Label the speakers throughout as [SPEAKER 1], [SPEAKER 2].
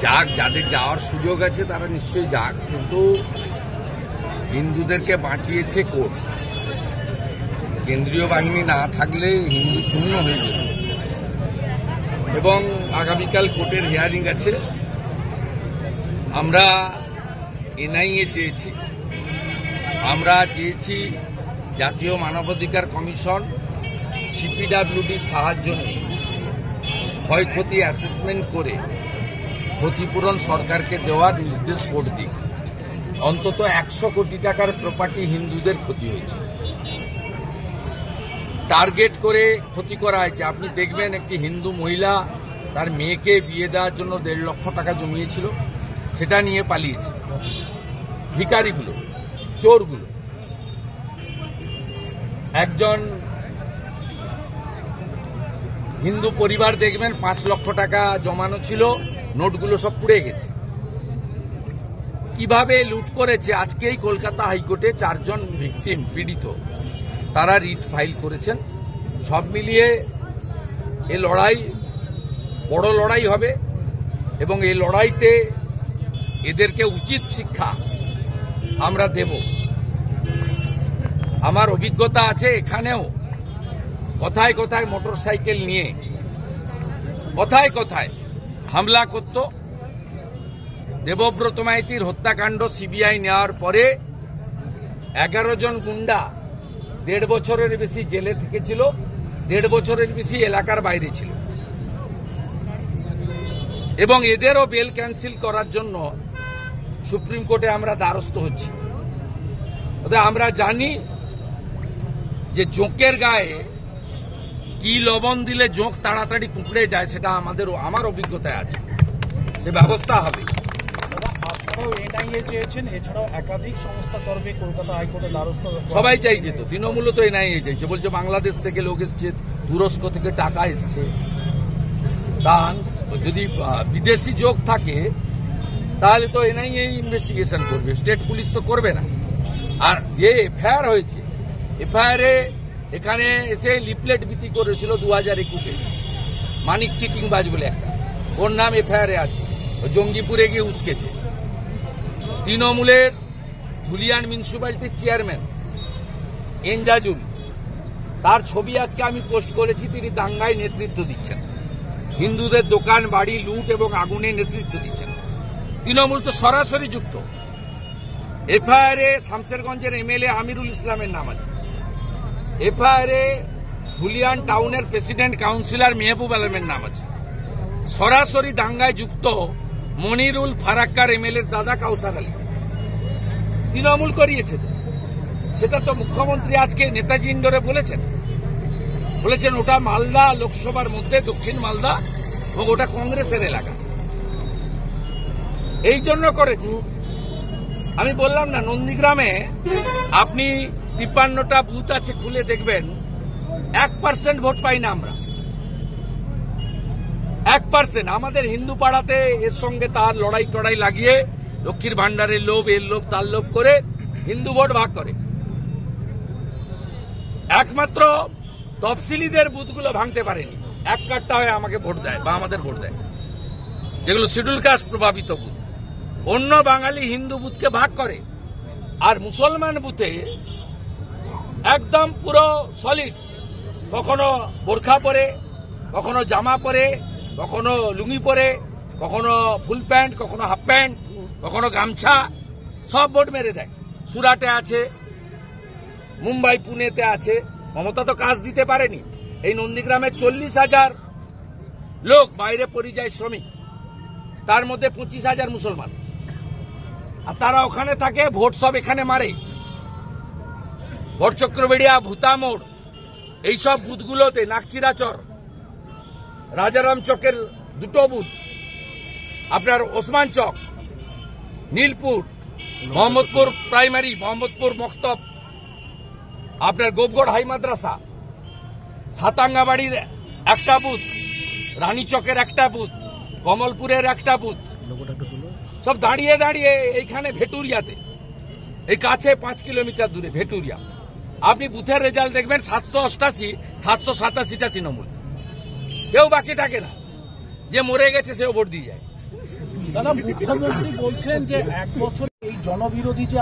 [SPEAKER 1] যাক, যাদের যাওয়ার সুযোগ আছে তারা নিশ্চয়ই যাক, কিন্তু হিন্দুদেরকে বাঁচিয়েছে কোর্ট। কেন্দ্রীয় বাহিনী না থাকলে হিন্দু শূন্য হয়ে যেত। এবং আগামীকাল কোর্টের হিয়ারিং আছে। আমরা এনআইএ চেয়েছি, আমরা চেয়েছি জাতীয় মানবাধিকার কমিশন সিপিডব্লিউডির সাহায্য নিয়ে ক্ষয়ক্ষতি অ্যাসেসমেন্ট করে ক্ষতিপূরণ সরকারকে দেওয়ার নির্দেশ কোর্ট দিক। অন্তত 100 কোটি টাকার প্রপার্টি হিন্দুদের ক্ষতি হয়েছে, টার্গেট করে ক্ষতি করা হয়েছে। আপনি দেখবেন একটি হিন্দু মহিলা তার মেয়েকে বিয়ে দেওয়ার জন্য 1.5 লক্ষ টাকা জমিয়েছিল, সেটা নিয়ে পালিয়েছে ভিখারিগুলো, চোরগুলো। একজন হিন্দু পরিবার দেখবেন 5 লক্ষ টাকা জমানো ছিল, নোটগুলো সব পুড়ে গেছে। কিভাবে লুট করেছে, আজকেই কলকাতা হাইকোর্টে 4 জন ভিকটিম পীড়িত তারা রিট ফাইল করেছেন। সব মিলিয়ে এই লড়াই বড় লড়াই হবে এবং এই লড়াইতে এদেরকে উচিত শিক্ষা আমরা দেব। আমার অভিজ্ঞতা আছে, এখানেও কথায় কথায় মোটরসাইকেল নিয়ে কথায় কথায় হামলা করত। দেবব্রত মাইতির হত্যাকাণ্ড সিবিআই নেওয়ার পরে 11 জন গুন্ডা 1.5 বছরের বেশি জেলে থেকেছিল, 1.5 বছরের বেশি এলাকার বাইরে ছিল এবং এদেরও বেল ক্যান্সেল করার জন্য সুপ্রিম কোর্টে আমরা দ্বারস্থ হচ্ছি। আমরা জানি যে জোঁকের গায়ে কি লবণ দিলে জোঁক তাড়াতাড়ি কুঁকড়ে যায়, সেটা আমার অভিজ্ঞতায় আছে, সে ব্যবস্থা হবে।
[SPEAKER 2] এনআইএ চেয়েছেন, এছাড়াও একাধিক সংস্থা করবে কলকাতা হাইকোর্টের দ্বারস্থ।
[SPEAKER 1] সবাই চাইছে তো, তৃণমূলও তো এনআইএ চাইছে, বলছে বাংলাদেশ থেকে লোক এসছে, তুরস্ক থেকে টাকা এসছে। তা যদি বিদেশি যোগ থাকে তাহলে তো এনআইএ ইনভেস্টিগেশন করবে, স্টেট পুলিশ তো করবে না। আর যে এফআইআর হয়েছে, এফআইআরে এখানে এসে লিফলেট বিক্রি করেছিল 2021-এ, মানিক চিটিংবাজ বলে একটা, ওর নাম এফআইআরে আছে। জঙ্গিপুরে গিয়ে উস্কেছে। তৃণমূলের ধুলিয়ান মিউনিসিপ্যালিটির চেয়ারম্যান এনজাজুল, তার ছবি আজকে আমি পোস্ট করেছি। তিনি দাঙ্গায় নেতৃত্ব দিচ্ছেন, হিন্দুদের দোকান বাড়ি লুট এবং আগুনে নেতৃত্ব দিচ্ছেন। তৃণমূল তো সরাসরি যুক্ত। এফআইআরে শামসেরগঞ্জের এমএলএ আমিরুল ইসলামের নাম আছে, এফআইআরে ধুলিয়ান টাউনের প্রেসিডেন্ট কাউন্সিলর মেহবুব আলমের নাম আছে। সরাসরি দাঙ্গায় যুক্ত মনিরুল ফারাক্কার এমএলএর দাদা কাউসার আলী, তৃণমূল করিয়েছে। সেটা তো মুখ্যমন্ত্রী আজকে নেতাজি ইন্ডোরে বলেছেন ওটা মালদা লোকসভার মধ্যে, দক্ষিণ মালদা, এবং ওটা কংগ্রেসের এলাকা। এই জন্য করেছি। আমি বললাম না, নন্দীগ্রামে আপনি 53টা বুথ আছে, খুলে দেখবেন 1% ভোট পাই না আমরা, 1%। আমাদের হিন্দু পাড়াতে এর সঙ্গে তার লড়াই টড়াই লাগিয়ে লক্ষ্মীর ভান্ডারের লোভ, এর লোভ, তার লোভ করে হিন্দু ভোট ভাগ করে। একমাত্র তফসিলিদের বুথগুলো ভাঙতে পারেনি, 1 কাট্টা হয়ে আমাকে ভোট দেয় বা আমাদের ভোট দেয়, যেগুলো শিডিউল কাস্ট প্রভাবিত বুথ। অন্য বাঙালি হিন্দু বুথকে ভাগ করে, আর মুসলমান বুথে একদম পুরো সলিড, কখনো বোরখা পরে, কখনো জামা পরে, কখনো লুঙ্গি পরে, কখনো ফুল প্যান্ট, কখনো হাফ প্যান্ট, কখনো গামছা, সব ভোট মেরে দেয়। সুরাটে আছে, মুম্বাই পুনেতে আছে। মমতা তো কাজ দিতে পারেনি। এই নন্দীগ্রামে 40,000 লোক বাইরে পরিযায়ী শ্রমিক, তার মধ্যে 25,000 মুসলমান, আর তারা ওখানে থাকে, ভোট সব এখানে মারে। ভোট চক্রবেড়িয়া, ভূতামোড়, এইসব বুথগুলোতে, নাকচিরাচর, রাজারাম চকের 2টো বুথ, আপনার ওসমান চক, নীলপুর, মোহাম্মদপুর প্রাইমারি, মোহাম্মদপুর মক্তব, আপনার গোপগড় হাই মাদ্রাসা, সাতাঙ্গাবাড়ির একটা বুথ, রানী চকের একটা বুথ, কমলপুরের একটা বুথ, সব দাঁড়িয়ে দাঁড়িয়ে এইখানে ভেটুরিয়াতে, এই কাছে 5 কিলোমিটার দূরে ভেটুরিয়া। আপনি বুথের রেজাল্ট দেখবেন 788, 787টা তৃণমূল, কেউ বাকি থাকে না। যে মরে গেছে সেও ভোট দিয়ে যায়।
[SPEAKER 2] দাদা, মুখ্যমন্ত্রী বলছেন যে 1 বছর এই জনবিরোধী যে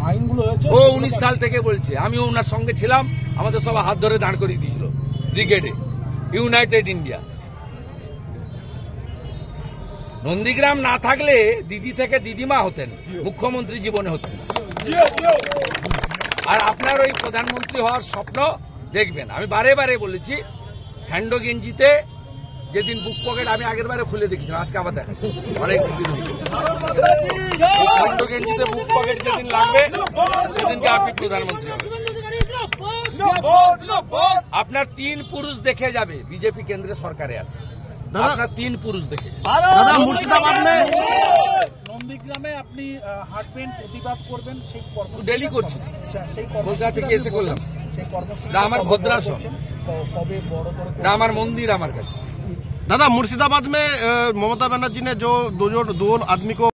[SPEAKER 2] আইনগুলো হয়েছে
[SPEAKER 1] ও 19 সাল থেকে বলছে, আমিও ওনার সঙ্গে ছিলাম, আমাদের সব হাত ধরে দাঁড় করিয়ে দিয়েছিল ব্রিগেডে, ইউনাইটেড ইন্ডিয়া। নন্দীগ্রাম না থাকলে দিদি থেকে দিদিমা হতেন, মুখ্যমন্ত্রী জীবনে হতেন না। আর আপনার ওই প্রধানমন্ত্রী হওয়ার স্বপ্ন দেখবেন। আমি বারে বারে বলেছি, স্যান্ডো গেঞ্জিতে যেদিন বুক পকেট আমি আগের বারে খুলে দেখেছিলাম, আজকে আবার দেখাচ্ছি, অনেক দিন হয়ে গেছে। স্যান্ডো গেঞ্জিতে বুক পকেট যেদিন লাগবে সেদিনকে আপনি প্রধানমন্ত্রী হবেন। আপনার 3 পুরুষ দেখে যাবে বিজেপি কেন্দ্রে সরকারে আছে, আপনার 3 পুরুষ দেখে যাবে।
[SPEAKER 3] দাদা মুর্শিদাবাদ में
[SPEAKER 2] নন্দীগ্রামে আপনি হাঁটবেন, প্রতিবাদ করবেন, সেই
[SPEAKER 1] ডেলি করছি,
[SPEAKER 2] সেই
[SPEAKER 1] কলকাতা থেকে এসে করলাম।
[SPEAKER 2] সেই কর্মসূচি
[SPEAKER 1] না আমার ভদ্রাসন,
[SPEAKER 2] কবে বড় করে
[SPEAKER 1] না আমার মন্দির আমার কাছে।
[SPEAKER 3] दादा मुर्शिदाबाद में ममता बनर्जी ने जो दो आदमी को